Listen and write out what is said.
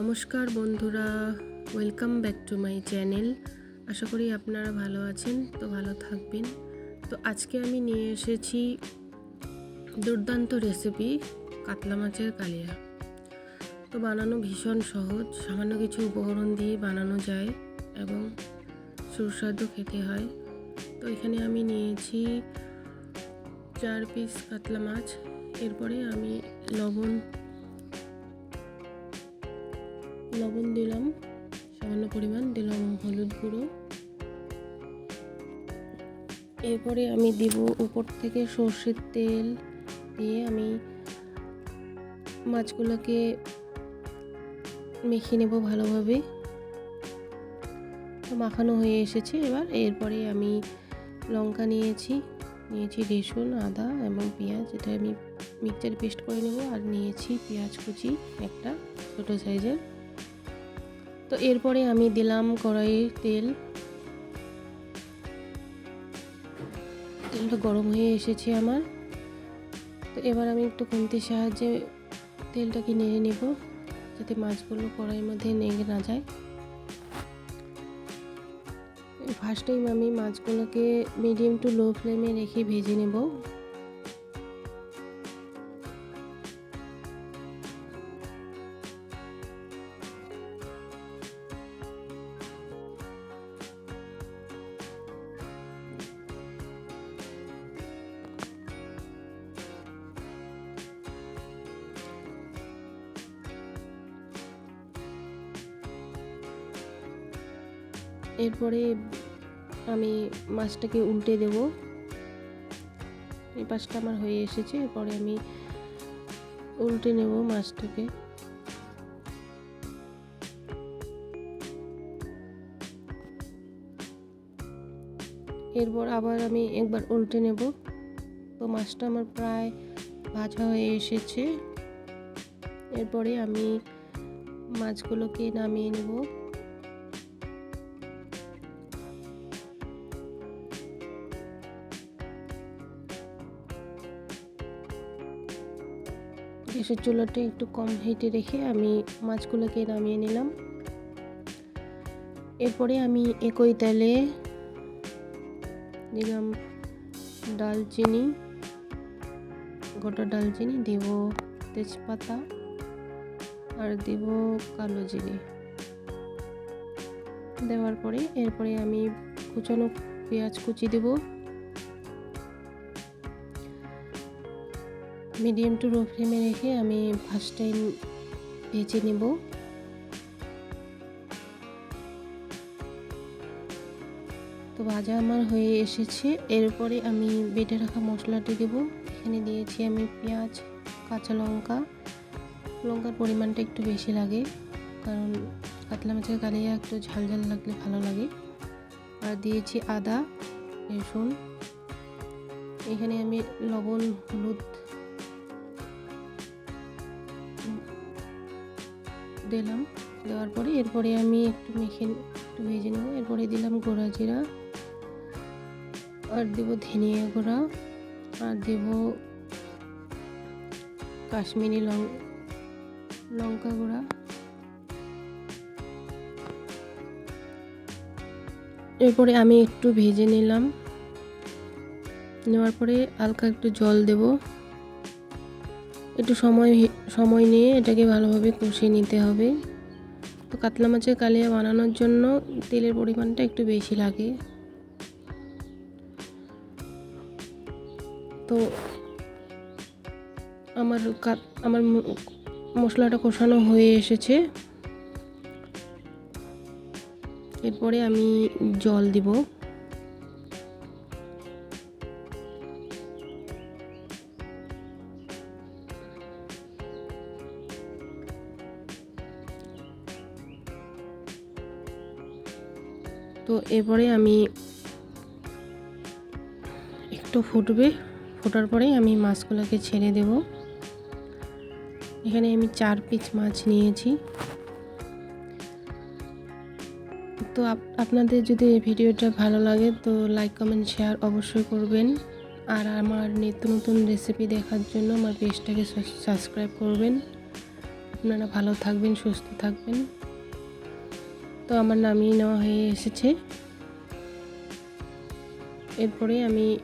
নমস্কার বন্ধুরা, welcome back to my channel. আশা করি আপনারা ভালো আছেন, তো ভালো থাকবেন। তো আজকে আমি নিয়ে এসেছি দুর্দান্ত রেসিপি কাতলা মাছের কালিয়া। তো বানানো ভীষণ সহজ, সামান্য কিছু উপকরণ দিয়ে বানানো যায় এবং সুস্বাদু খেতে হয়। তো এখানে আমি নিয়েছি 4 পিস কাতলা মাছ। এরপরে আমি লবণ দিলাম, সামান্য পরিমাণ দিলাম হলুদ গুঁড়ো। এরপরে আমি দিব উপর থেকে সর্ষের তেল দিয়ে আমি মাছগুলোকে মেখে নেব ভালোভাবে। তো মাখানো হয়ে এসেছে। এরপরে আমি লঙ্কা নিয়েছি রসুন, আদা এবং পেঁয়াজ, এটা আমি মিক্সচার পেস্ট করে নেব। আর নিয়েছি পেঁয়াজ কুচি একটা ছোটো সাইজের। তো এরপরে আমি দিলাম কড়াইয়ে তেলটা গরম হয়ে এসেছে আমার। তো এবার আমি একটু খুন্তির সাহায্যে তেলটাকে নেড়ে নেব, যাতে মাছগুলো কড়াইয়ের মধ্যে লেগে না যায়। ফার্স্ট টাইম আমি মাছগুলোকে মিডিয়াম টু লো ফ্লেমে রেখে ভেজে নেব। এরপরে আমি মাছটাকে উল্টে দেব। এই পাশটা আমার হয়ে এসেছে। এরপরে আমি উল্টে নেব মাছটাকে। এরপর আবার আমি একবার উল্টে নেব। তো মাছটা আমার প্রায় ভাজা হয়ে এসেছে। এরপরে আমি মাছগুলোকে নামিয়ে নেব। গ্যাসের চুলাটা একটু কম হিটে রেখে আমি মাছগুলোকে নামিয়ে নিলাম। এরপরে আমি একই তেলে দিলাম ডালচিনি, গোটা ডালচিনি দেব, তেজপাতা আর দেব কালো জিরে। দেওয়ার পরে এরপরে আমি কুচানো পেঁয়াজ কুচি দেব। মিডিয়াম টু লো ফ্লেমে রেখে আমি ফার্স্ট টাইম ভেজে নেব। তো ভাজা আমার হয়ে এসেছে। এরপরে আমি বেটে রাখা মশলাটি দেব। এখানে দিয়েছি আমি পেঁয়াজ, কাঁচা লঙ্কা। লঙ্কার পরিমাণটা একটু বেশি লাগে, কারণ কাতলা মাছের কালিয়া একটু ঝাল ঝাল লাগলে ভালো লাগে। আর দিয়েছি আদা, রসুন। এখানে আমি লবণ, হলুদ দিলাম। দেওয়ার পরে এরপরে আমি একটু ভেজে নেব। এরপরে দিলাম গোড়া জিরা, আর দেব ধনিয়া গুঁড়া, আর দেব কাশ্মীরি লঙ্কা গুঁড়া। এরপরে আমি একটু ভেজে নেওয়ার পরে হালকা একটু জল দেব। একটু সময় নিয়ে এটাকে ভালোভাবে কষিয়ে নিতে হবে। তো কাতলা মাছের কালিয়া বানানোর জন্য তেলের পরিমাণটা একটু বেশি লাগে। তো আমার মশলাটা কষানো হয়ে এসেছে। এরপরে আমি জল দিব। তো এরপরে আমি একটু ফোটার পরে আমি মাছগুলোকে ছেড়ে দেব। এখানে আমি 4 পিস মাছ নিয়েছি। তো আপনাদের যদি এই ভিডিওটা ভালো লাগে তো লাইক, কমেন্ট, শেয়ার অবশ্যই করবেন। আর আমার নিত্য নতুন রেসিপি দেখার জন্য আমার পেজটাকে সাবস্ক্রাইব করবেন। আপনারা ভালো থাকবেন, সুস্থ থাকবেন। তো আমার নামিয়ে নেওয়া হয়ে এসেছে। এরপরে আমি